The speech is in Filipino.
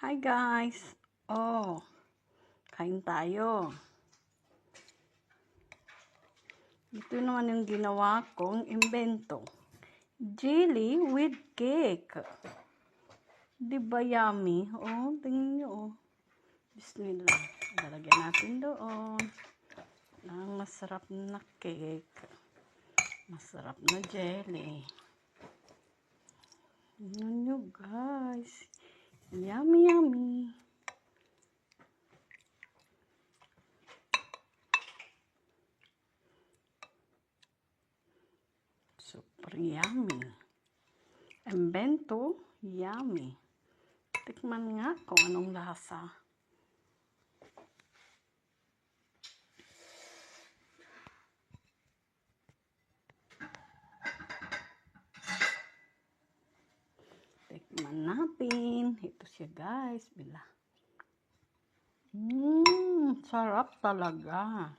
Hi guys! Kain tayo. Ito naman yung ginawa kong imbento. Jelly with cake. Diba yummy? Tingnan nyo. Bismillah. Lalagyan natin doon ng masarap na cake. Masarap na jelly. Tingnan nyo guys. Yummy, yummy. Super yummy. Imbento, yummy. Tikman nga kung anong lasa. Tikman natin. Ito siya guys. Sarap talaga.